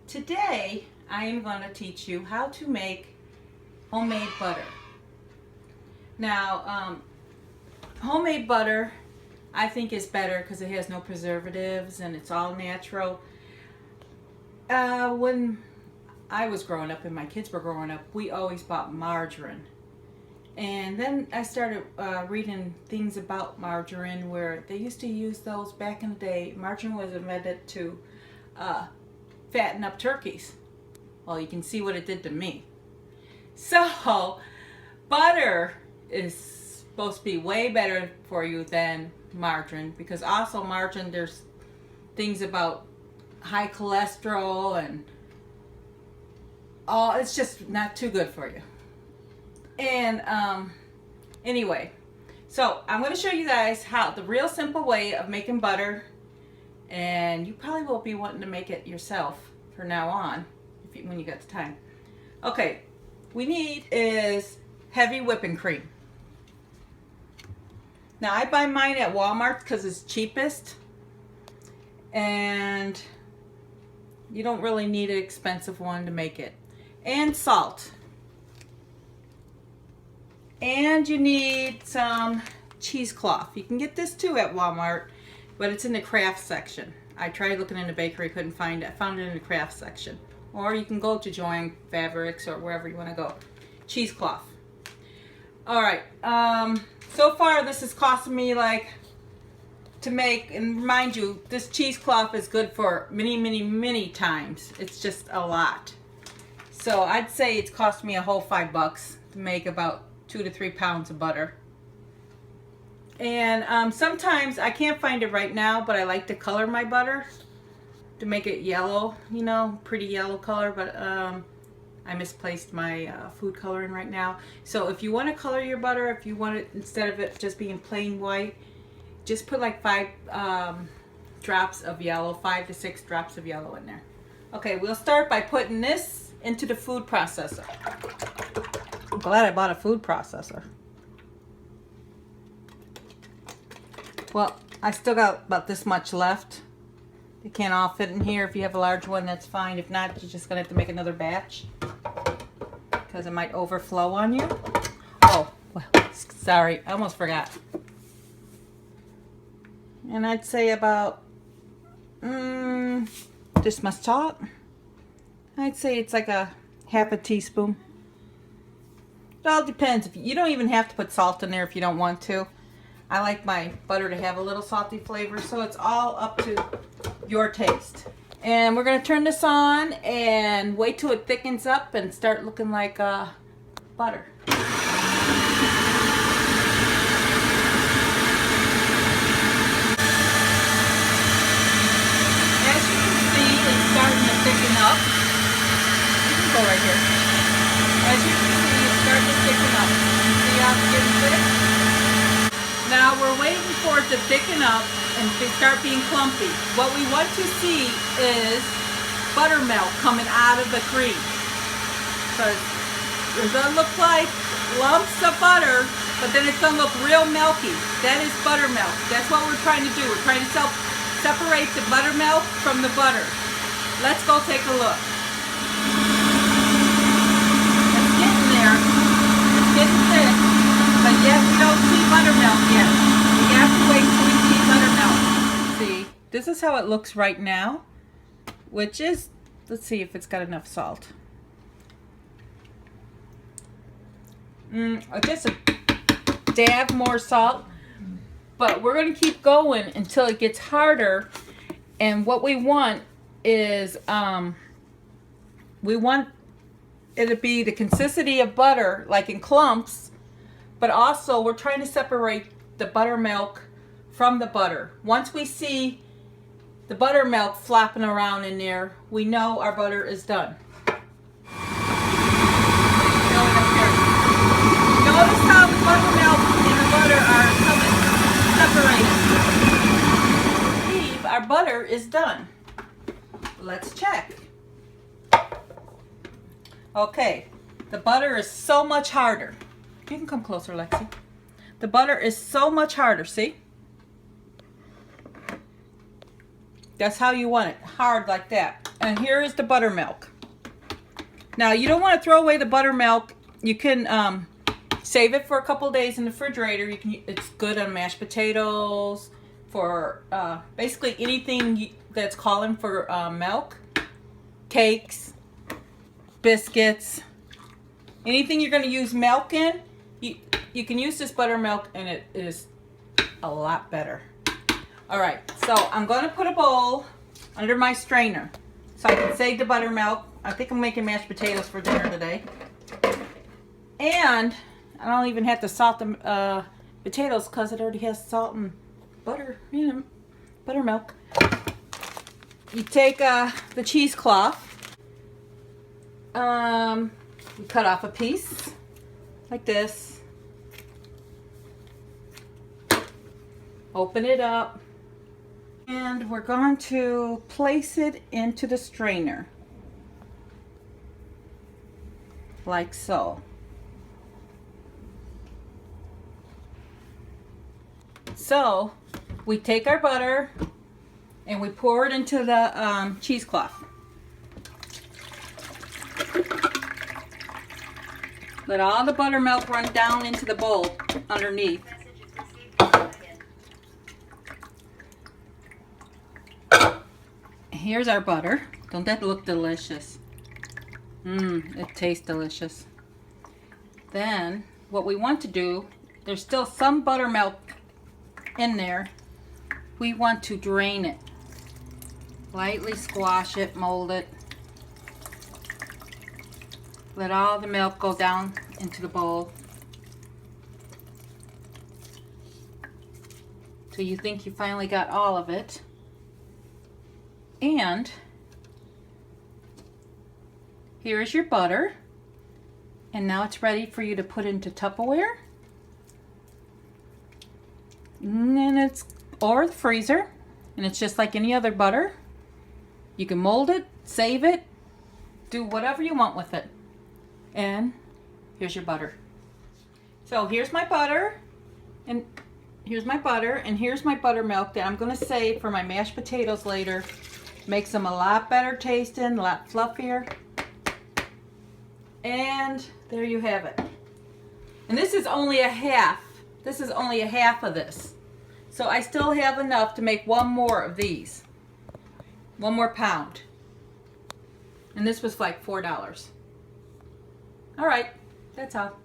Today I am going to teach you how to make homemade butter. Now, homemade butter I think is better because it has no preservatives and it's all natural. When I was growing up and my kids were growing up, we always bought margarine. And then I started reading things about margarine where they used to use those back in the day. Margarine was invented to fatten up turkeys. Well, you can see what it did to me. So, butter is supposed to be way better for you than margarine, because also margarine, there's things about high cholesterol and all. It's just not too good for you. And anyway, so I'm going to show you guys how the real simple way of making butter, and you probably will be wanting to make it yourself from now on when you got the time. Okay, we need is heavy whipping cream. Now I buy mine at Walmart because it's cheapest, and you don't really need an expensive one to make it. And salt. And you need some cheesecloth. You can get this too at Walmart, but it's in the craft section. I tried looking in the bakery, couldn't find it. I found it in the craft section. Or you can go to Joann Fabrics or wherever you want to go. Cheesecloth. Alright, so far this has cost me like to make, and remind you, this cheesecloth is good for many times. It's just a lot. So I'd say it's cost me a whole $5 to make about 2 to 3 pounds of butter. And sometimes I can't find it right now, but I like to color my butter to make it yellow, you know, pretty yellow color, but I misplaced my food coloring right now. So if you want to color your butter, if you want it, instead of it just being plain white, just put like 5 drops of yellow, 5 to 6 drops of yellow in there. Okay, we'll start by putting this into the food processor. I'm glad I bought a food processor. Well, I still got about this much left. You can't all fit in here. If you have a large one, that's fine. If not, you're just going to have to make another batch because it might overflow on you. Oh, well, sorry. I almost forgot. And I'd say about this much salt. I'd say it's like a half a teaspoon. It all depends. If you don't even have to put salt in there if you don't want to. I like my butter to have a little salty flavor, so it's all up to your taste. And we're going to turn this on and wait till it thickens up and start looking like butter. As you can see, it's starting to thicken up. You can go right here. As you can see, it's starting to thicken up. See how it's getting thick? Now we're waiting for it to thicken up and start being clumpy. What we want to see is buttermilk coming out of the cream. So it's going to look like lumps of butter, but then it's going to look real milky. That is buttermilk. That's what we're trying to do. We're trying to separate the buttermilk from the butter. Let's go take a look. It's getting there. It's getting thick. But yet we don't see buttermilk yet. We have to wait till we see buttermilk. See, this is how it looks right now, which is, let's see if it's got enough salt. Just a dab more salt, but we're going to keep going until it gets harder. And what we want is, we want it to be the consistency of butter, like in clumps. But also, we're trying to separate the buttermilk from the butter. Once we see the buttermilk flopping around in there, we know our butter is done. Notice how the buttermilk and the butter are coming separated. I believe our butter is done. Let's check. Okay, the butter is so much harder. You can come closer, Lexi. The butter is so much harder, see? That's how you want it, hard like that. And here is the buttermilk. Now you don't want to throw away the buttermilk. You can save it for a couple days in the refrigerator. It's good on mashed potatoes, for basically anything that's calling for milk, cakes, biscuits, anything you're going to use milk in. You can use this buttermilk and it is a lot better. All right, so I'm going to put a bowl under my strainer so I can save the buttermilk. I think I'm making mashed potatoes for dinner today. And I don't even have to salt the potatoes because it already has salt and butter, you know, buttermilk. You take the cheesecloth. You cut off a piece like this. Open it up. And we're going to place it into the strainer. Like so. So we take our butter and we pour it into the cheesecloth. Let all the buttermilk run down into the bowl underneath. Here's our butter. Don't that look delicious? It tastes delicious. Then what we want to do, there's still some buttermilk in there. We want to drain it. Lightly squash it, mold it. Let all the milk go down into the bowl till you think you finally got all of it. And here is your butter. And now it's ready for you to put into Tupperware. And then or the freezer. And it's just like any other butter. You can mold it, save it, do whatever you want with it. And here's your butter. So here's my butter, and here's my buttermilk that I'm going to save for my mashed potatoes later. Makes them a lot better tasting, a lot fluffier. And there you have it. And this is only a half. This is only a half of this. So I still have enough to make one more of these. One more pound. And this was like $4. All right, that's all.